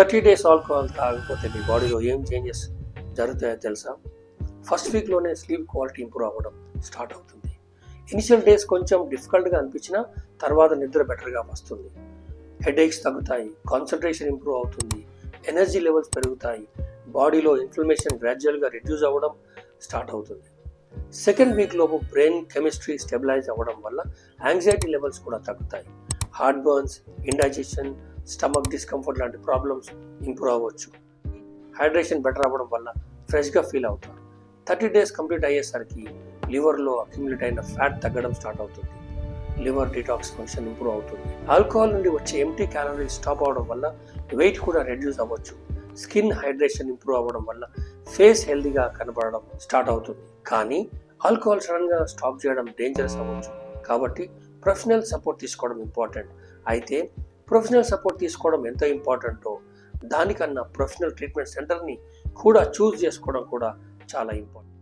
30 days alcohol తాగకపోతే మీ బాడీలో ఏం చేంజెస్ జరుగుతాయో తెలుసా? ఫస్ట్ వీక్లోనే స్లీప్ క్వాలిటీ ఇంప్రూవ్ అవ్వడం స్టార్ట్ అవుతుంది. ఇనిషియల్ డేస్ కొంచెం డిఫికల్ట్గా అనిపించినా తర్వాత నిద్ర బెటర్గా వస్తుంది. హెడేక్స్ తగ్గుతాయి, కాన్సన్ట్రేషన్ ఇంప్రూవ్ అవుతుంది, ఎనర్జీ లెవెల్స్ పెరుగుతాయి, బాడీలో ఇన్ఫ్లమేషన్ గ్రాడ్యువల్గా రిడ్యూస్ అవ్వడం స్టార్ట్ అవుతుంది. సెకండ్ వీక్ లోపు బ్రెయిన్ కెమిస్ట్రీ స్టెబిలైజ్ అవ్వడం వల్ల యాంగ్జైటీ లెవెల్స్ కూడా తగ్గుతాయి. Heart burns, indigestion, stomach discomfort లాంటి ప్రాబ్లమ్స్ ఇంప్రూవ్ అవ్వచ్చు. హైడ్రేషన్ బెటర్ అవ్వడం వల్ల ఫ్రెష్గా ఫీల్ అవుతారు. 30 days కంప్లీట్ అయ్యేసరికి లివర్లో అక్యుములేట్ అయిన ఫ్యాట్ తగ్గడం స్టార్ట్ అవుతుంది. లివర్ డిటాక్స్ ఫంక్షన్ ఇంప్రూవ్ అవుతుంది. ఆల్కహాల్ నుండి వచ్చే ఎంటీ క్యాలరీస్ స్టాప్ అవడం వల్ల వెయిట్ కూడా రెడ్యూస్ అవ్వచ్చు. స్కిన్ హైడ్రేషన్ ఇంప్రూవ్ అవ్వడం వల్ల ఫేస్ హెల్దీగా కనబడడం స్టార్ట్ అవుతుంది. కానీ ఆల్కహాల్ సడన్గా స్టాప్ చేయడం డేంజరస్ అవ్వచ్చు. కాబట్టి ప్రొఫెషనల్ సపోర్ట్ తీసుకోవడం ఇంపార్టెంట్. అయితే ప్రొఫెషనల్ సపోర్ట్ తీసుకోవడం ఎంత ఇంపార్టెంటో దానికన్నా ప్రొఫెషనల్ ట్రీట్మెంట్ సెంటర్ని కూడా చూస్ చేసుకోవడం కూడా చాలా ఇంపార్టెంట్.